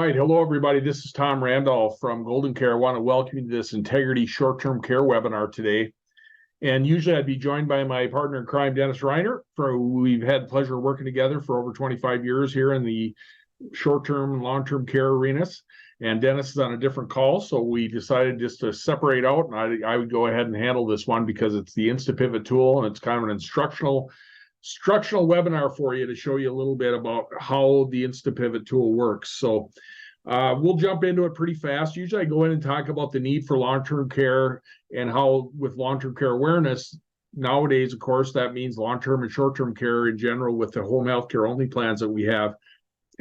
right. Hello, everybody. This is Tom Randolph from GoldenCare. I want to welcome you to this Integrity Short-Term Care webinar today. And usually I'd be joined by my partner in crime, Dennis Reiner. We've had the pleasure of working together for over 25 years here in the short-term and long-term care arenas. And Dennis is on a different call, so we decided just to separate out, and I would go ahead and handle this one because it's the InstaPIVOT tool, and it's kind of an instructional webinar for you to show you a little bit about how the InstaPIVOT tool works. So we'll jump into it pretty fast. Usually I go in and talk about the need for long-term care and how with long-term care awareness, nowadays, of course, that means long-term and short-term care in general with the home health care only plans that we have.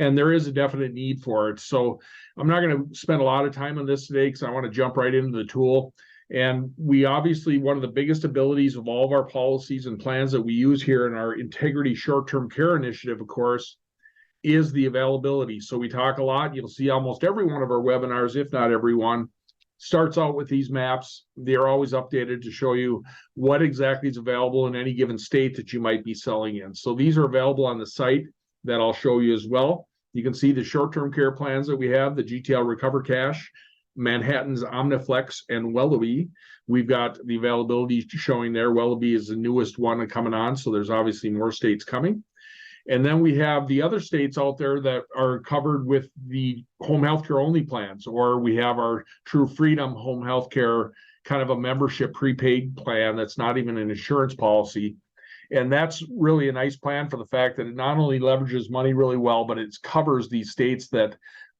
And there is a definite need for it. So I'm not going to spend a lot of time on this today because I want to jump right into the tool. And we obviously, one of the biggest abilities of all of our policies and plans that we use here in our Integrity Short-Term Care Initiative, of course, is the availability. So we talk a lot. You'll see almost every one of our webinars, if not every one, starts out with these maps. They're always updated to show you what exactly is available in any given state that you might be selling in. So these are available on the site that I'll show you as well. You can see the short-term care plans that we have, the GTL Recover Cash, Manhattan's Omniflex, and Wellaby. We've got the availability showing there. Wellaby is the newest one coming on, so there's obviously more states coming. And then we have the other states out there that are covered with the home health care only plans, or we have our True Freedom home health care kind of a membership prepaid plan that's not even an insurance policy. And that's really a nice plan for the fact that it not only leverages money really well, but it covers these states that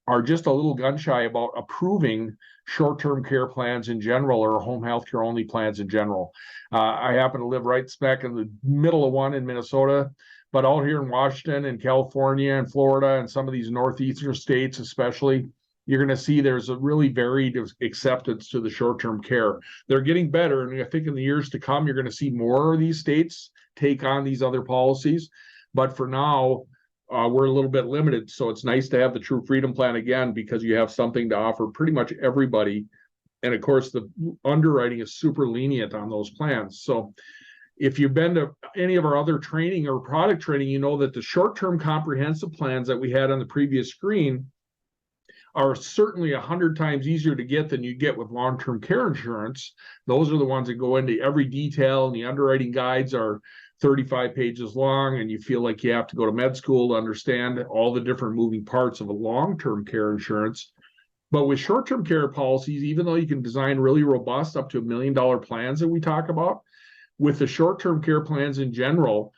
are just a little gun shy about approving short-term care plans in general or home health care only plans in general. I happen to live right smack in the middle of one in Minnesota, but out here in Washington and California and Florida and some of these northeastern states especially, you're going to see there's a really varied acceptance to the short-term care. They're getting better, and I think in the years to come, you're going to see more of these states take on these other policies. But for now, we're a little bit limited. So it's nice to have the True Freedom Plan again because you have something to offer pretty much everybody. And of course, the underwriting is super lenient on those plans. So if you've been to any of our other training or product training, you know that the short-term comprehensive plans that we had on the previous screen are certainly 100 times easier to get than you get with long-term care insurance. Those are the ones that go into every detail, and the underwriting guides are 35 pages long, and you feel like you have to go to med school to understand all the different moving parts of a long-term care insurance. But with short-term care policies, even though you can design really robust up to $1 million plans that we talk about, with the short-term care plans in general,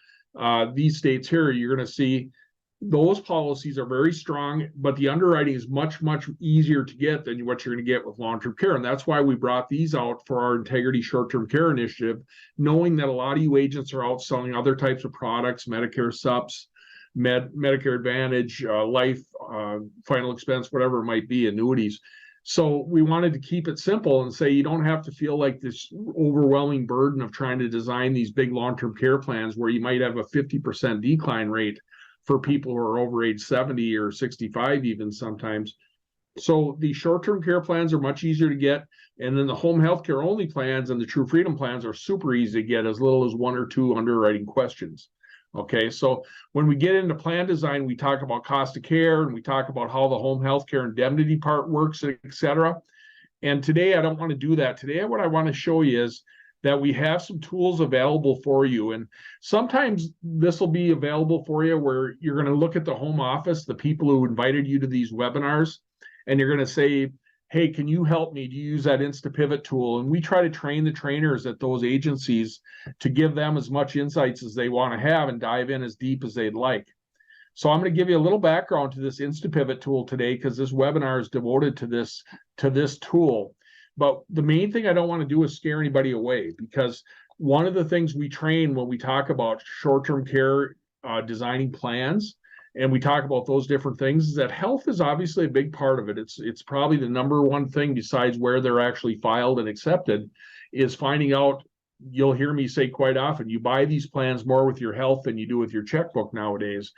these states here, you're going to see those policies are very strong, but the underwriting is much, much easier to get than what you're going to get with long-term care. And that's why we brought these out for our Integrity Short-Term Care Initiative, knowing that a lot of you agents are out selling other types of products, Medicare subs, Medicare Advantage, life, final expense, whatever it might be, annuities. So we wanted to keep it simple and say you don't have to feel like this overwhelming burden of trying to design these big long-term care plans where you might have a 50% decline rate for people who are over age 70 or 65 even sometimes. So the short-term care plans are much easier to get. And then the home health care only plans and the True Freedom plans are super easy to get, as little as 1 or 2 underwriting questions. Okay, so when we get into plan design, we talk about cost of care and we talk about how the home health care indemnity part works, et cetera. And today I don't want to do that. Today what I want to show you is that we have some tools available for you. And sometimes this will be available for you where you're going to look at the home office, the people who invited you to these webinars, and you're going to say, hey, can you help me? Do you use that InstaPIVOT tool? And we try to train the trainers at those agencies to give them as much insights as they want to have and dive in as deep as they'd like. So I'm going to give you a little background to this InstaPIVOT tool today because this webinar is devoted to this tool. But the main thing I don't want to do is scare anybody away, because one of the things we train when we talk about short-term care designing plans, and we talk about those different things, is that health is obviously a big part of it. It's probably the number one thing besides where they're actually filed and accepted, is finding out. You'll hear me say quite often, you buy these plans more with your health than you do with your checkbook nowadays,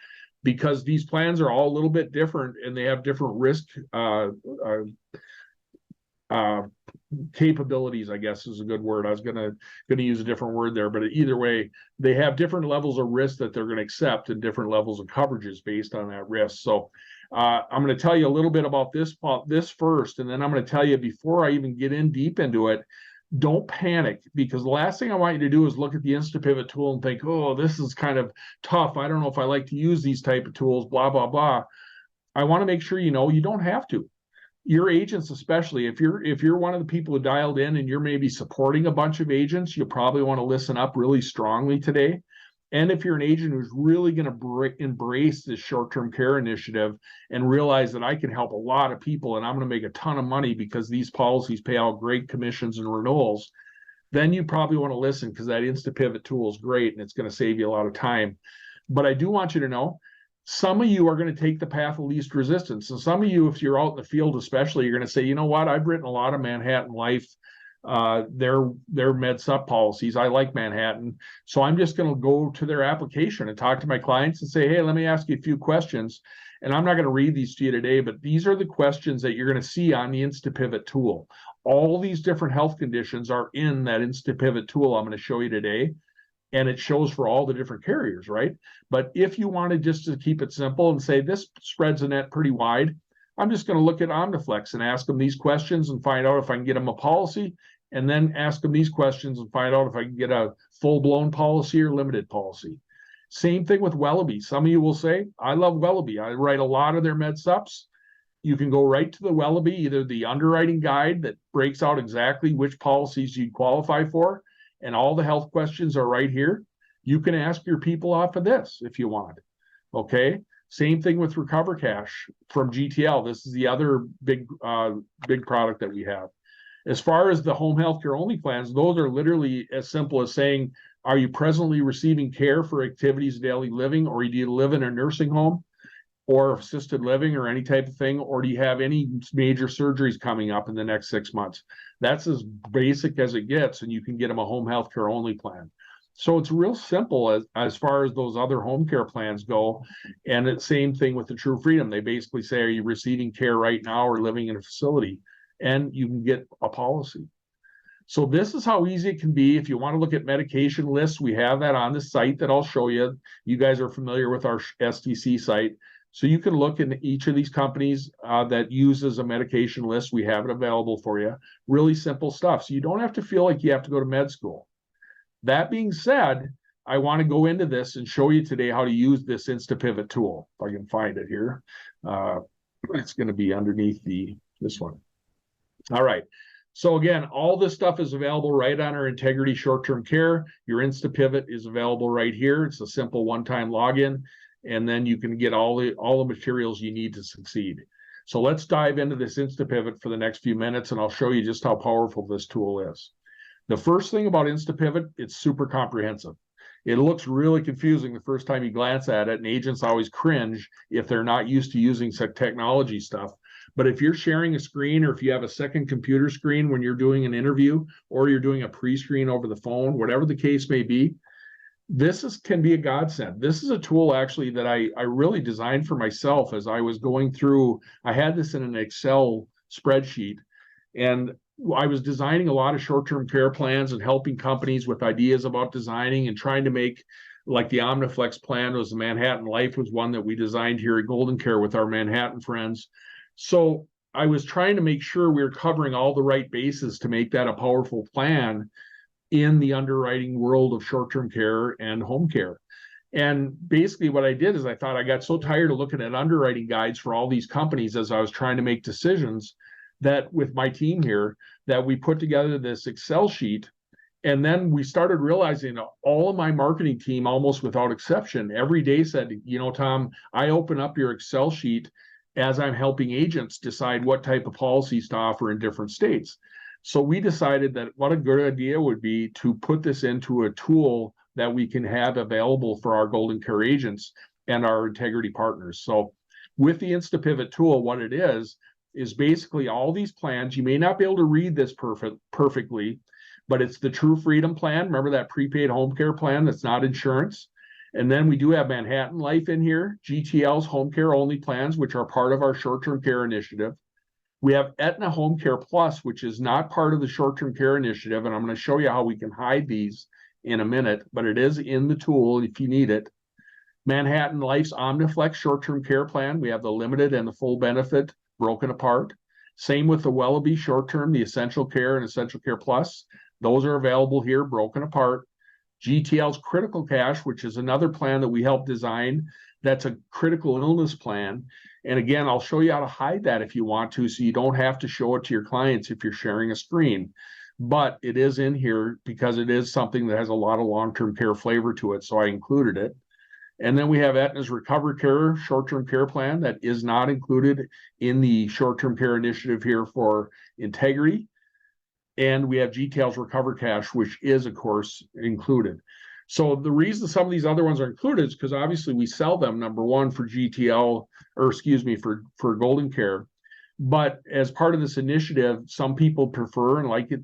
because these plans are all a little bit different and they have different risk capabilities, I guess is a good word. I was gonna use a different word there, but either way, they have different levels of risk that they're going to accept and different levels of coverages based on that risk. So I'm going to tell you a little bit about this first, and then I'm going to tell you, before I even get in deep into it, don't panic, because the last thing I want you to do is look at the InstaPIVOT tool and think, oh, this is kind of tough. I don't know if I like to use these type of tools, blah, blah, blah. I want to make sure you know you don't have to. Your agents, especially if you're one of the people who dialed in and you're maybe supporting a bunch of agents, you'll probably want to listen up really strongly today. And if you're an agent who's really going to embrace this short-term care initiative and realize that I can help a lot of people and I'm going to make a ton of money because these policies pay out great commissions and renewals, then you probably want to listen, because that InstaPIVOT tool is great and it's going to save you a lot of time. But I do want you to know, some of you are going to take the path of least resistance. And some of you, if you're out in the field especially, you're going to say, you know what, I've written a lot of Manhattan Life, their med sup policies. I like Manhattan. So I'm just going to go to their application and talk to my clients and say, hey, let me ask you a few questions. And I'm not going to read these to you today, but these are the questions that you're going to see on the InstaPIVOT tool. All these different health conditions are in that InstaPIVOT tool I'm going to show you today. And it shows for all the different carriers, right? But if you wanted just to keep it simple and say this spreads the net pretty wide, I'm just going to look at Omniflex and ask them these questions and find out if I can get them a policy, and then ask them these questions and find out if I can get a full-blown policy or limited policy. Same thing with Wellaby. Some of you will say, I love Wellaby. I write a lot of their med sups. You can go right to the Wellaby, either the underwriting guide that breaks out exactly which policies you qualify for, and all the health questions are right here. You can ask your people off of this if you want. Okay. Same thing with Recover Cash from GTL. This is the other big product that we have. As far as the home health care only plans, those are literally as simple as saying, are you presently receiving care for activities of daily living, or do you live in a nursing home or assisted living or any type of thing, or do you have any major surgeries coming up in the next 6 months? That's as basic as it gets, and you can get them a home health care only plan. So it's real simple as far as those other home care plans go. And it's same thing with the True Freedom. They basically say, are you receiving care right now or living in a facility? And you can get a policy. So this is how easy it can be. If you want to look at medication lists, we have that on the site that I'll show you. You guys are familiar with our STC site. So you can look in each of these companies that uses a medication list. We have it available for you. Really simple stuff. So you don't have to feel like you have to go to med school. That being said, I want to go into this and show you today how to use this InstaPIVOT tool. If I can find it here. It's going to be underneath this one. All right. So again, all this stuff is available right on our Integrity Short-Term Care. Your InstaPIVOT is available right here. It's a simple one-time login, and then you can get all the materials you need to succeed. So let's dive into this InstaPIVOT for the next few minutes, and I'll show you just how powerful this tool is. The first thing about InstaPIVOT, it's super comprehensive. It looks really confusing the first time you glance at it, and agents always cringe if they're not used to using such technology stuff. But if you're sharing a screen, or if you have a second computer screen when you're doing an interview, or you're doing a pre-screen over the phone, whatever the case may be, can be a godsend. This is a tool actually that I really designed for myself as I was going through. I had this in an Excel spreadsheet, and I was designing a lot of short-term care plans and helping companies with ideas about designing and trying to make, like the Omniflex plan was the Manhattan Life was one that we designed here at GoldenCare with our Manhattan friends. So I was trying to make sure we were covering all the right bases to make that a powerful plan in the underwriting world of short-term care and home care. And basically what I did is I thought I got so tired of looking at underwriting guides for all these companies as I was trying to make decisions, that with my team here, that we put together this Excel sheet. And then we started realizing all of my marketing team, almost without exception, every day said, you know, Tom, I open up your Excel sheet as I'm helping agents decide what type of policies to offer in different states. So we decided that what a good idea would be to put this into a tool that we can have available for our GoldenCare agents and our integrity partners. So with the InstaPIVOT tool, what it is basically all these plans. You may not be able to read this perfectly, but it's the True Freedom plan. Remember that prepaid home care plan that's not insurance? And then we do have Manhattan Life in here, GTL's home care only plans, which are part of our short-term care initiative. We have Aetna Home Care Plus, which is not part of the short-term care initiative. And I'm going to show you how we can hide these in a minute, but it is in the tool if you need it. Manhattan Life's Omniflex short-term care plan. We have the limited and the full benefit broken apart. Same with the Wellaby short-term, the Essential Care and Essential Care Plus. Those are available here, broken apart. GTL's Critical Cash, which is another plan that we helped design. That's a critical illness plan. And again, I'll show you how to hide that if you want to, so you don't have to show it to your clients if you're sharing a screen. But it is in here because it is something that has a lot of long-term care flavor to it, so I included it. And then we have Aetna's Recover Care short-term care plan that is not included in the short-term care initiative here for Integrity. And we have GTL's Recover Cash, which is, of course, included. So the reason some of these other ones are included is because obviously we sell them, number one, for GTL, or excuse me, for GoldenCare. But as part of this initiative, some people prefer and like it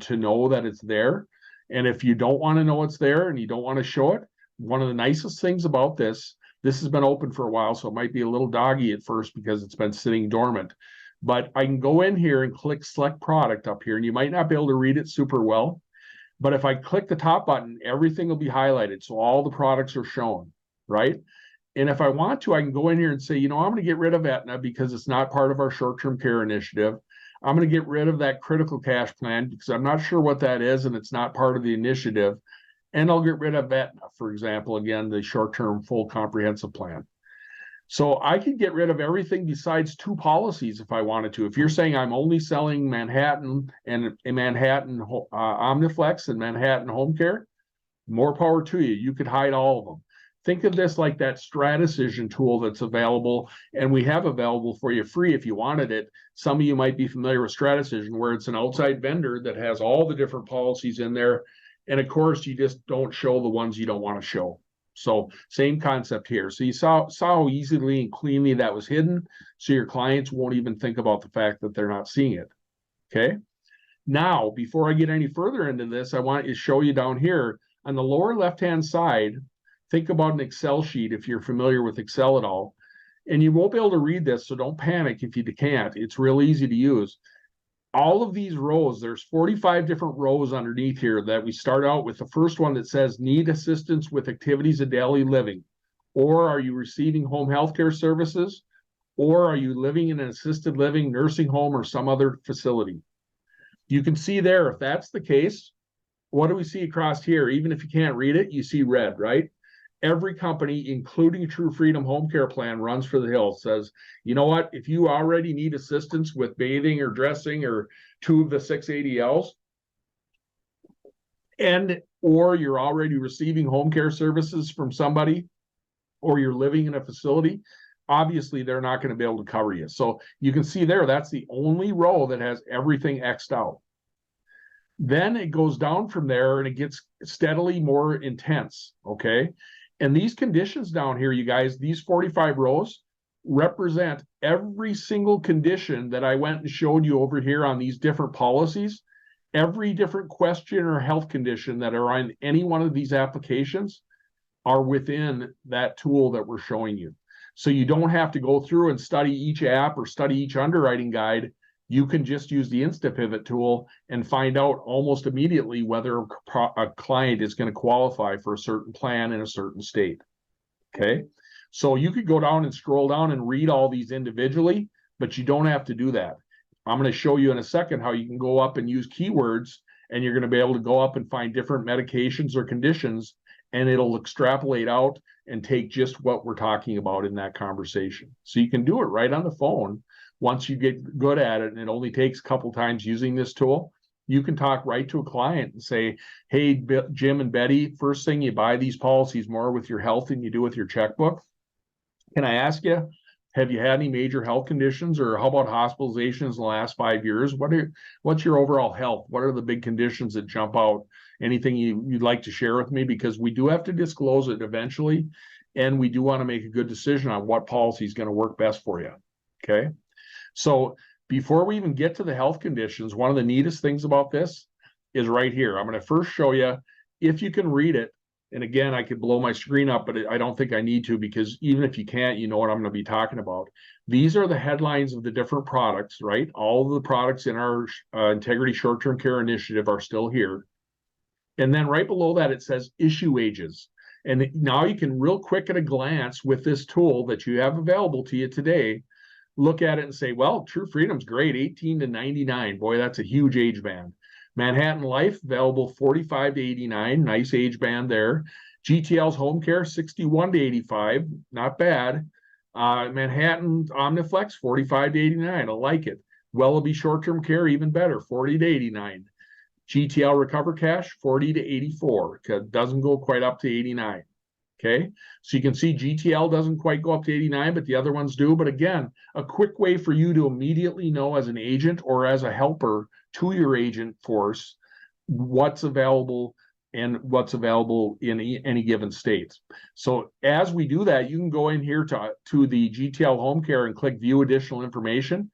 to know that it's there. And if you don't want to know it's there and you don't want to show it, one of the nicest things about this has been open for a while, so it might be a little doggy at first because it's been sitting dormant. But I can go in here and click select product up here, and you might not be able to read it super well. But if I click the top button, everything will be highlighted. So all the products are shown, right? And if I want to, I can go in here and say, I'm going to get rid of Aetna because it's not part of our short-term care initiative. I'm going to get rid of that critical cash plan because I'm not sure what that is and it's not part of the initiative. And I'll get rid of Aetna, for example, again, the short-term full comprehensive plan. So I can get rid of everything besides 2 policies if I wanted to. If you're saying I'm only selling Manhattan and Manhattan Omniflex and Manhattan Home Care, more power to you. You could hide all of them. Think of this like that StratDecision tool that's available, and we have available for you free if you wanted it. Some of you might be familiar with StratDecision, where it's an outside vendor that has all the different policies in there. And of course, you just don't show the ones you don't want to show. So same concept here. So you saw how easily and cleanly that was hidden. So your clients won't even think about the fact that they're not seeing it. Okay. Now, before I get any further into this, I want to show you down here on the lower left-hand side. Think about an Excel sheet if you're familiar with Excel at all. And you won't be able to read this, so don't panic if you can't. It's real easy to use. All of these rows, there's 45 different rows underneath here that we start out with the first one that says need assistance with activities of daily living, or are you receiving home health care services, or are you living in an assisted living, nursing home, or some other facility. You can see there, if that's the case, what do we see across here? Even if you can't read it, you see red, right? Every company, including True Freedom Home Care Plan, runs for the hills, says, you know what, if you already need assistance with bathing or dressing or 2 of the 6 ADLs, or you're already receiving home care services from somebody, or you're living in a facility, obviously they're not going to be able to cover you. So you can see there, that's the only row that has everything X'd out. Then it goes down from there and it gets steadily more intense, okay? And these conditions down here, you guys, these 45 rows represent every single condition that I went and showed you over here on these different policies. Every different question or health condition that are on any one of these applications are within that tool that we're showing you. So you don't have to go through and study each app or study each underwriting guide. You can just use the InstaPIVOT tool and find out almost immediately whether a client is going to qualify for a certain plan in a certain state. Okay, so you could go down and scroll down and read all these individually, but you don't have to do that. I'm going to show you in a second how you can go up and use keywords, and you're going to be able to go up and find different medications or conditions, and it'll extrapolate out and take just what we're talking about in that conversation. So you can do it right on the phone. Once you get good at it, and it only takes a couple times using this tool, you can talk right to a client and say, hey, Jim and Betty, first thing, you buy these policies more with your health than you do with your checkbook. Can I ask you, have you had any major health conditions, or how about hospitalizations in the last 5 years? What's your overall health? What are the big conditions that jump out? Anything you'd like to share with me? Because we do have to disclose it eventually, and we do want to make a good decision on what policy is going to work best for you, okay? So before we even get to the health conditions, one of the neatest things about this is right here. I'm going to first show you, if you can read it, and again, I could blow my screen up, but I don't think I need to, because even if you can't, you know what I'm going to be talking about. These are the headlines of the different products, right? All of the products in our Integrity Short-Term Care Initiative are still here. And then right below that, it says issue ages. And now you can real quick at a glance with this tool that you have available to you today, look at it and say, well, True Freedom's great, 18 to 99. Boy, that's a huge age band. Manhattan Life available 45 to 89, nice age band there. GTL's Home Care 61 to 85, not bad. Manhattan Omniflex 45 to 89, I like it. Wellaby Short-Term Care even better, 40 to 89. GTL Recover Cash 40 to 84, doesn't go quite up to 89. Okay, so you can see GTL doesn't quite go up to 89, but the other ones do. But again, a quick way for you to immediately know as an agent or as a helper to your agent force what's available and what's available in any given state. So as we do that, you can go in here to the GTL Home Care and click View Additional Information,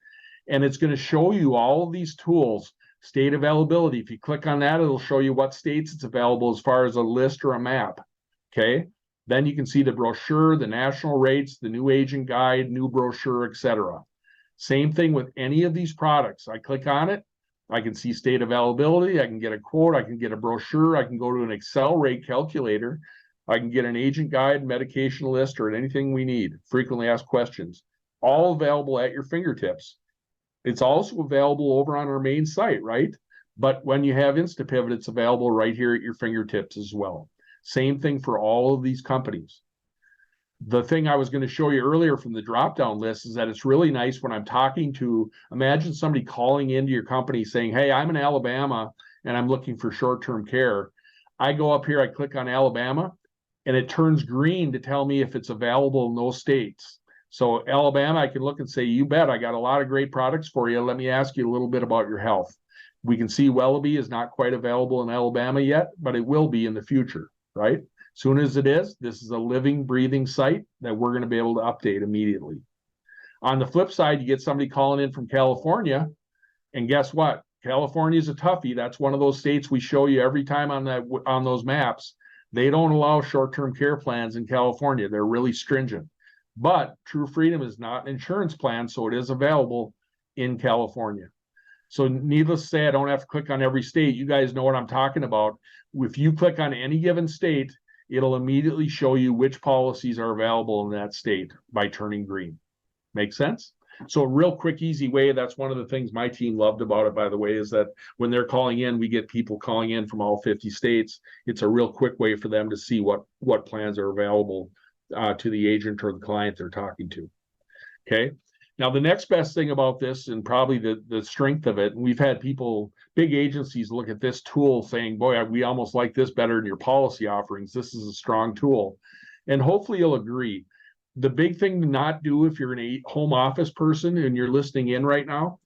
and it's going to show you all of these tools, state availability. If you click on that, it'll show you what states it's available as far as a list or a map. Okay. Then you can see the brochure, the national rates, the new agent guide, new brochure, etc. Same thing with any of these products. I click on it, I can see state availability, I can get a quote, I can get a brochure, I can go to an Excel rate calculator, I can get an agent guide, medication list, or anything we need, frequently asked questions, all available at your fingertips. It's also available over on our main site, right? But when you have InstaPIVOT, it's available right here at your fingertips as well. Same thing for all of these companies. The thing I was going to show you earlier from the drop-down list is that it's really nice when I'm talking to, imagine somebody calling into your company saying, hey, I'm in Alabama and I'm looking for short-term care. I go up here, I click on Alabama, and it turns green to tell me if it's available in those states. So Alabama, I can look and say, you bet, I got a lot of great products for you. Let me ask you a little bit about your health. We can see Wellaby is not quite available in Alabama yet, but it will be in the future. Right? Soon as it is, this is a living, breathing site that we're going to be able to update immediately. On the flip side, you get somebody calling in from California, and guess what? California is a toughie. That's one of those states we show you every time on those maps. They don't allow short-term care plans in California. They're really stringent. But True Freedom is not an insurance plan, so it is available in California. So needless to say, I don't have to click on every state. You guys know what I'm talking about. If you click on any given state, it'll immediately show you which policies are available in that state by turning green. Make sense? So a real quick, easy way. That's one of the things my team loved about it, by the way, is that when they're calling in, we get people calling in from all 50 states. It's a real quick way for them to see what plans are available to the agent or the client they're talking to. Okay. Now, the next best thing about this, and probably the strength of it, and we've had people, big agencies, look at this tool saying, boy, we almost like this better than your policy offerings. This is a strong tool. And hopefully you'll agree. The big thing to not do if you're a home office person and you're listening in right now,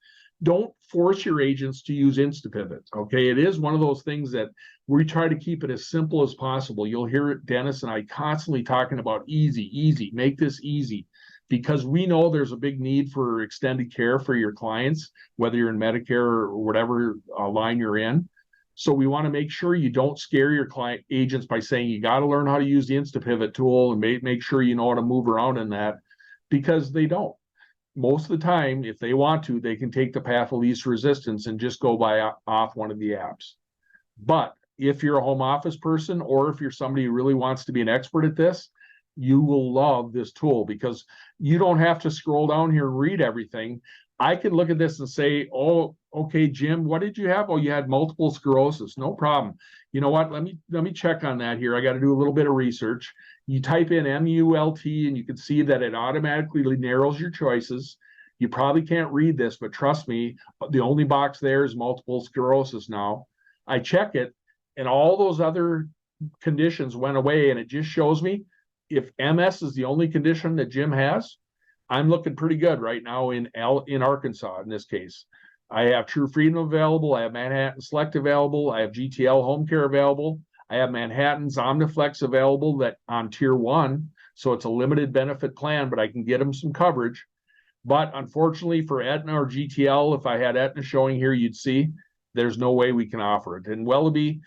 don't force your agents to use InstaPIVOT. Okay, it is one of those things that we try to keep it as simple as possible. You'll hear it, Dennis and I constantly talking about easy, make this easy. Because we know there's a big need for extended care for your clients, whether you're in Medicare or whatever line you're in. So we want to make sure you don't scare your client agents by saying you got to learn how to use the InstaPIVOT tool and make sure you know how to move around in that, because they don't. Most of the time, if they want to, they can take the path of least resistance and just go off one of the apps. But if you're a home office person, or if you're somebody who really wants to be an expert at this, you will love this tool because you don't have to scroll down here and read everything. I can look at this and say, oh, okay, Jim, what did you have? Oh, you had multiple sclerosis. No problem. You know what? Let me check on that here. I got to do a little bit of research. You type in MULT and you can see that it automatically narrows your choices. You probably can't read this, but trust me, the only box there is multiple sclerosis now. I check it and all those other conditions went away, and it just shows me if MS is the only condition that Jim has, I'm looking pretty good right now in Arkansas in this case. I have True Freedom available. I have Manhattan Select available. I have GTL Home Care available. I have Manhattan's Omniflex available that on tier 1. So it's a limited benefit plan, but I can get them some coverage. But unfortunately for Aetna or GTL, if I had Aetna showing here, you'd see there's no way we can offer it. And Wellaby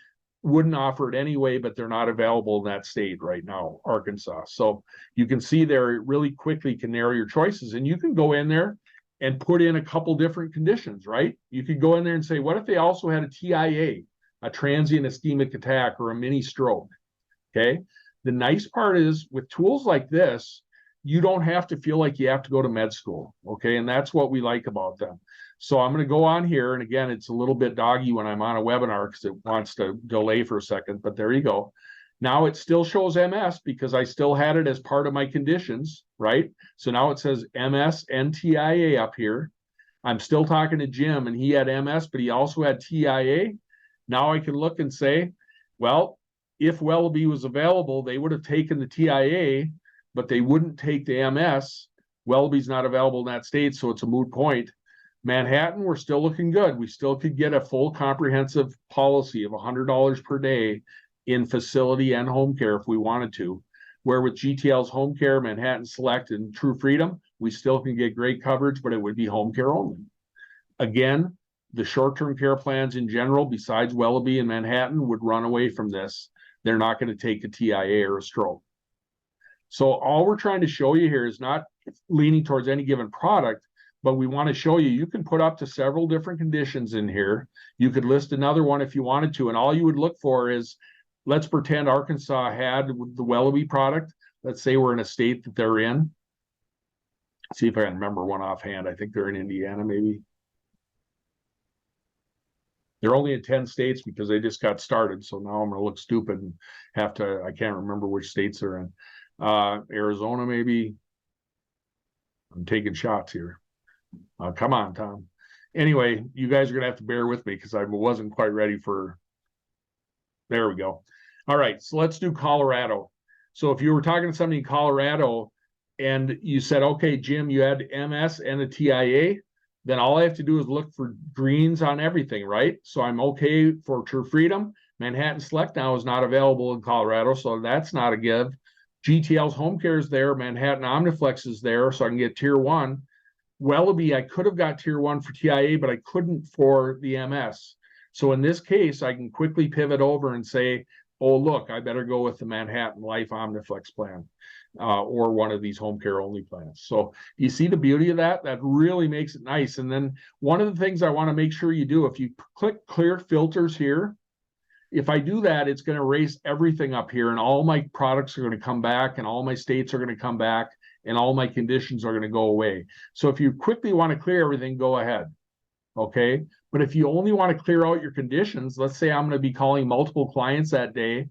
wouldn't offer it anyway, but they're not available in that state right now, Arkansas. So you can see there really quickly can narrow your choices, and you can go in there and put in a couple different conditions, right? You could go in there and say, what if they also had a TIA, a transient ischemic attack, or a mini stroke? Okay. The nice part is with tools like this, you don't have to feel like you have to go to med school. Okay. And that's what we like about them. So I'm going to go on here. And again, it's a little bit doggy when I'm on a webinar because it wants to delay for a second, but there you go. Now it still shows MS because I still had it as part of my conditions, right? So now it says MS and TIA up here. I'm still talking to Jim and he had MS, but he also had TIA. Now I can look and say, well, if Wellaby was available, they would have taken the TIA, but they wouldn't take the MS. Wellaby's not available in that state, so it's a moot point. Manhattan, we're still looking good. We still could get a full comprehensive policy of $100 per day in facility and home care if we wanted to. Where with GTL's home care, Manhattan Select, and True Freedom, we still can get great coverage, but it would be home care only. Again, the short-term care plans in general, besides Wellaby and Manhattan, would run away from this. They're not going to take a TIA or a stroke. So all we're trying to show you here is not leaning towards any given product, but we want to show you, you can put up to several different conditions in here. You could list another one if you wanted to, and all you would look for is, let's pretend Arkansas had the Wellaby product. Let's say we're in a state that they're in. See if I can remember one offhand. I think they're in Indiana, maybe. They're only in 10 states because they just got started. So now I'm going to look stupid and have to, I can't remember which states they're in. Arizona, maybe. I'm taking shots here. Come on, Tom. Anyway, you guys are going to have to bear with me because I wasn't quite ready for, there we go. All right, so let's do Colorado. So if you were talking to somebody in Colorado and you said, okay, Jim, you had MS and a TIA, then all I have to do is look for greens on everything, right? So I'm okay for True Freedom. Manhattan Select now is not available in Colorado, so that's not a give. GTL's home care is there. Manhattan Omniflex is there, so I can get tier 1. Wellaby, I could have got tier 1 for TIA, but I couldn't for the MS. So in this case, I can quickly pivot over and say, oh, look, I better go with the Manhattan Life Omniflex plan or one of these home care only plans. So you see the beauty of that? That really makes it nice. And then one of the things I want to make sure you do, if you click clear filters here, if I do that, it's going to erase everything up here and all my products are going to come back and all my states are going to come back and all my conditions are going to go away. So if you quickly want to clear everything, go ahead. Okay. But if you only want to clear out your conditions, let's say I'm going to be calling multiple clients that day,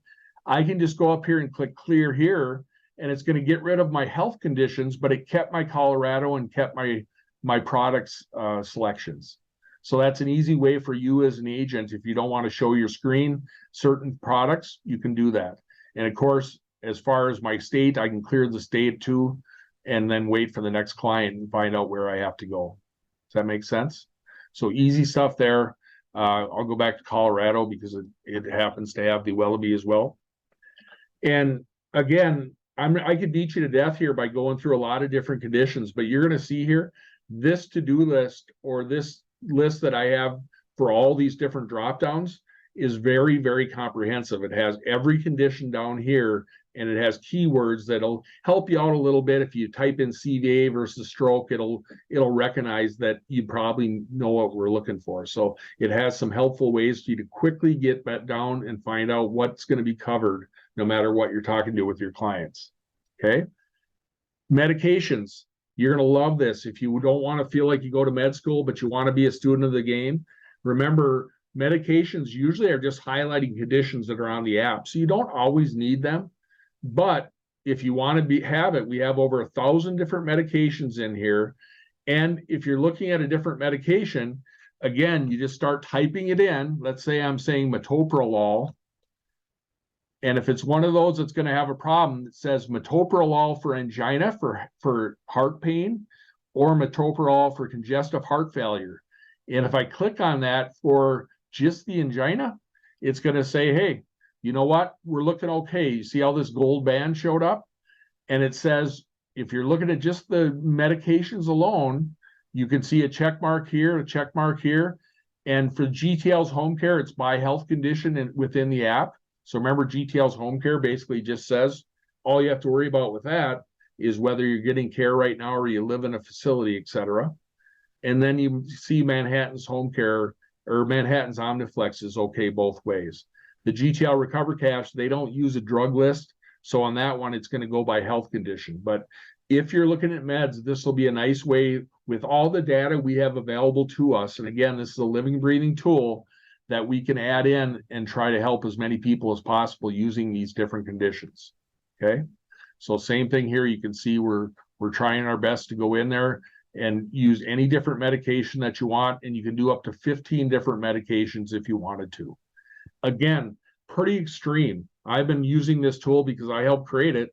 I can just go up here and click clear here, and it's going to get rid of my health conditions, but it kept my Colorado and kept my products selections. So that's an easy way for you as an agent. If you don't want to show your screen certain products, you can do that. And of course, as far as my state, I can clear the state too, and then wait for the next client and find out where I have to go. Does that make sense? So easy stuff there. I'll go back to Colorado because it happens to have the Wellaby as well. And again, I could beat you to death here by going through a lot of different conditions, but you're going to see here, this to-do list or this list that I have for all these different drop downs is very, very comprehensive. It has every condition down here, and it has keywords that'll help you out a little bit. If you type in CVA versus stroke, it'll recognize that you probably know what we're looking for. So it has some helpful ways for you to quickly get that down and find out what's going to be covered no matter what you're talking to with your clients. Okay. Medications. You're going to love this. If you don't want to feel like you go to med school, but you want to be a student of the game, remember, medications usually are just highlighting conditions that are on the app. So you don't always need them. But if you want to have it, we have over 1,000 different medications in here. And if you're looking at a different medication, again, you just start typing it in. Let's say I'm saying metoprolol. And if it's one of those that's going to have a problem that says metoprolol for angina, for heart pain, or metoprolol for congestive heart failure. And if I click on that for just the angina, it's going to say, hey, you know what? We're looking okay. You see how this gold band showed up? And it says, if you're looking at just the medications alone, you can see a check mark here, a check mark here. And for GTL's home care, it's by health condition within the app. So remember, GTL's home care basically just says all you have to worry about with that is whether you're getting care right now or you live in a facility, et cetera. And then you see Manhattan's home care or Manhattan's Omniflex is okay both ways. The GTL Recover Cash, they don't use a drug list. So on that one, it's going to go by health condition. But if you're looking at meds, this will be a nice way with all the data we have available to us. And again, this is a living, breathing tool that we can add in and try to help as many people as possible using these different conditions. Okay. So same thing here. You can see we're trying our best to go in there and use any different medication that you want. And you can do up to 15 different medications if you wanted to. Again, pretty extreme. I've been using this tool because I helped create it.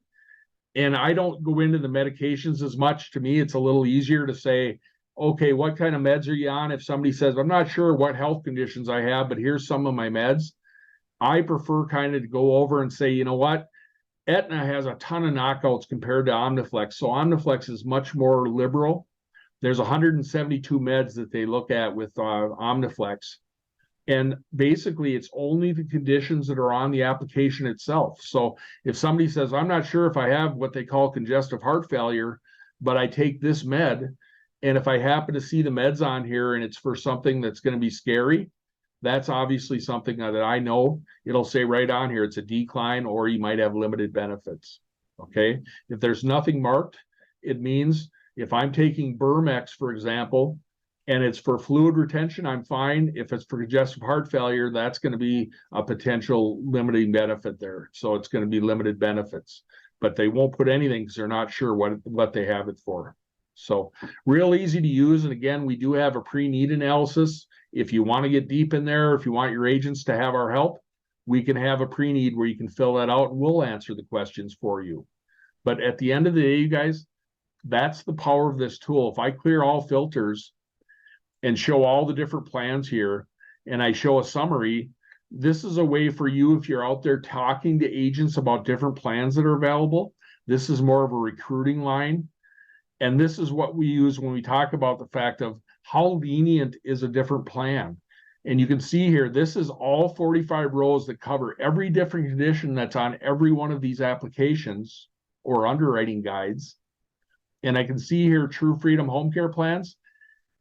And I don't go into the medications as much. To me, it's a little easier to say, okay, what kind of meds are you on? If somebody says, I'm not sure what health conditions I have, but here's some of my meds. I prefer kind of to go over and say, you know what? Aetna has a ton of knockouts compared to Omniflex. So Omniflex is much more liberal. There's 172 meds that they look at with Omniflex. And basically, it's only the conditions that are on the application itself. So if somebody says, I'm not sure if I have what they call congestive heart failure, but I take this med, and if I happen to see the meds on here and it's for something that's going to be scary, that's obviously something that I know. It'll say right on here, it's a decline, or you might have limited benefits. Okay. If there's nothing marked, it means if I'm taking Bermex, for example, and it's for fluid retention, I'm fine. If it's for congestive heart failure, that's going to be a potential limiting benefit there. So it's going to be limited benefits, but they won't put anything because they're not sure what they have it for. So real easy to use. And again, we do have a pre-need analysis. If you want to get deep in there, if you want your agents to have our help, we can have a pre-need where you can fill that out and we'll answer the questions for you. But at the end of the day, you guys, that's the power of this tool. If I clear all filters and show all the different plans here, and I show a summary, this is a way for you, if you're out there talking to agents about different plans that are available, this is more of a recruiting line. And this is what we use when we talk about the fact of how lenient is a different plan. And you can see here, this is all 45 rows that cover every different condition that's on every one of these applications or underwriting guides. And I can see here, True Freedom Home Care Plans,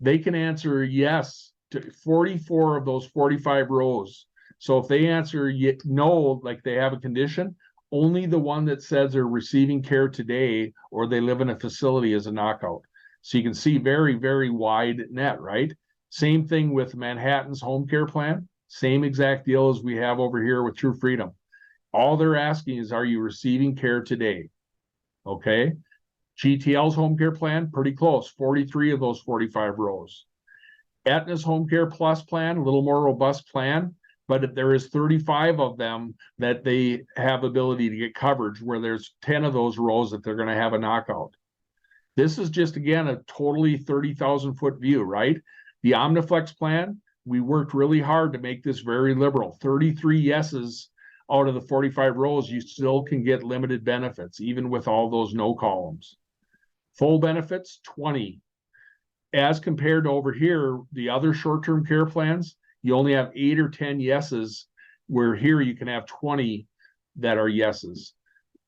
they can answer yes to 44 of those 45 rows. So if they answer no, like they have a condition, only the one that says they're receiving care today or they live in a facility is a knockout. So you can see very, very wide net, right? Same thing with Manhattan's home care plan. Same exact deal as we have over here with True Freedom. All they're asking is, are you receiving care today? Okay. GTL's home care plan, pretty close, 43 of those 45 rows. Aetna's home care plus plan, a little more robust plan, but there is 35 of them that they have ability to get coverage, where there's 10 of those rows that they're going to have a knockout. This is just, again, a totally 30,000 foot view, right? The Omniflex plan, we worked really hard to make this very liberal. 33 yeses out of the 45 rows, you still can get limited benefits, even with all those no columns. Full benefits, 20. As compared to over here, the other short-term care plans, you only have 8 or 10 yeses, where here you can have 20 that are yeses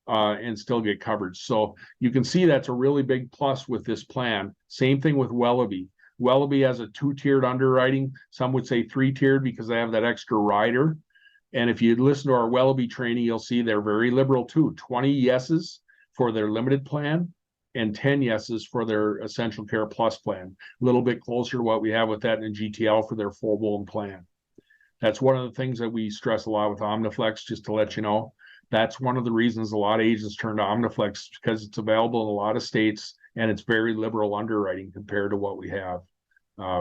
and still get coverage. So you can see that's a really big plus with this plan. Same thing with Wellaby. Wellaby has a 2-tiered underwriting. Some would say 3-tiered because they have that extra rider. And if you listen to our Wellaby training, you'll see they're very liberal too. 20 yeses for their limited plan and 10 yeses for their Essential Care Plus plan. A little bit closer to what we have with that in GTL for their full-blown plan. That's one of the things that we stress a lot with Omniflex, just to let you know. That's one of the reasons a lot of agents turn to Omniflex, because it's available in a lot of states and it's very liberal underwriting compared to what we have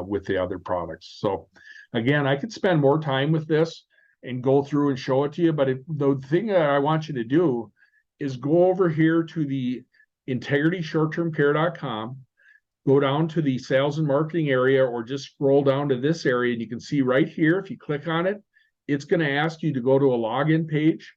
with the other products. So again, I could spend more time with this and go through and show it to you, but the thing that I want you to do is go over here to the integrityshorttermcare.com, go down to the sales and marketing area, or just scroll down to this area, and you can see right here, if you click on it, it's going to ask you to go to a login page.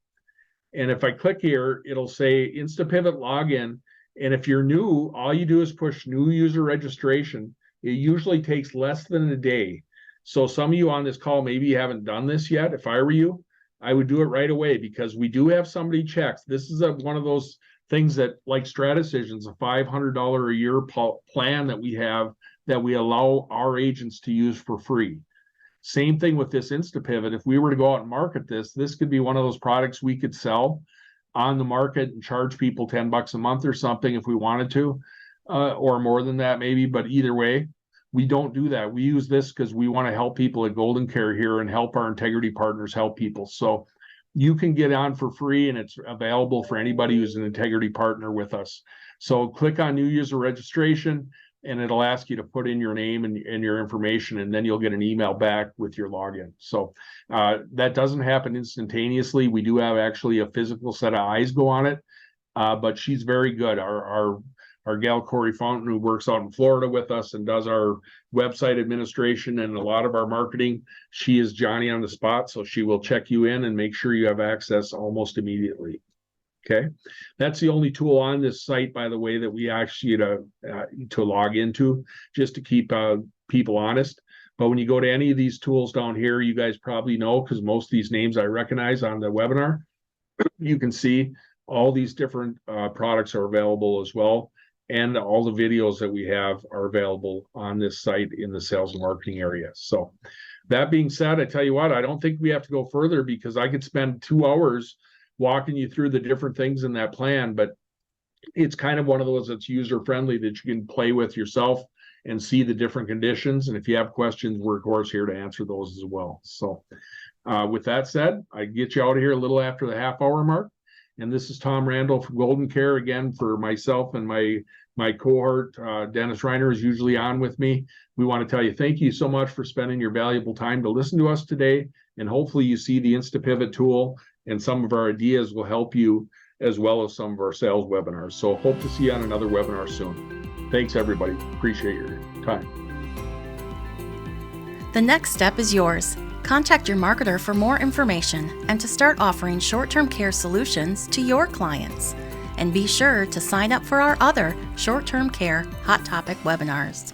And if I click here, it'll say InstaPIVOT login. And if you're new, all you do is push new user registration. It usually takes less than a day. So some of you on this call, maybe you haven't done this yet. If I were you, I would do it right away, because we do have somebody checks. This is one of those things that, like StratDecisions, a $500 a year plan that we have that we allow our agents to use for free. Same thing with this InstaPIVOT. If we were to go out and market this, this could be one of those products we could sell on the market and charge people $10 a month or something if we wanted to, or more than that maybe. But either way, we don't do that. We use this because we want to help people at GoldenCare here and help our integrity partners help people. So you can get on for free, and it's available for anybody who's an integrity partner with us. So click on new user registration, and it'll ask you to put in your name and your information, and then you'll get an email back with your login. So that doesn't happen instantaneously. We do have actually a physical set of eyes go on it, but she's very good. Our gal Corey Fountain, who works out in Florida with us and does our website administration and a lot of our marketing, she is Johnny on the spot, so she will check you in and make sure you have access almost immediately. Okay, that's the only tool on this site, by the way, that we ask you to log into, just to keep people honest. But when you go to any of these tools down here, you guys probably know, because most of these names I recognize on the webinar, you can see all these different products are available as well. And all the videos that we have are available on this site in the sales and marketing area. So that being said, I tell you what, I don't think we have to go further, because I could spend 2 hours walking you through the different things in that plan, but it's kind of one of those that's user friendly that you can play with yourself and see the different conditions. And if you have questions, we're of course here to answer those as well. So with that said, I get you out of here a little after the half-hour mark. And this is Tom Randall from GoldenCare again, for myself and my cohort. Dennis Reiner is usually on with me. We want to tell you thank you so much for spending your valuable time to listen to us today. And hopefully you see the InstaPIVOT tool and some of our ideas will help you, as well as some of our sales webinars. So hope to see you on another webinar soon. Thanks, everybody. Appreciate your time. The next step is yours. Contact your marketer for more information and to start offering short-term care solutions to your clients. And be sure to sign up for our other short-term care hot topic webinars.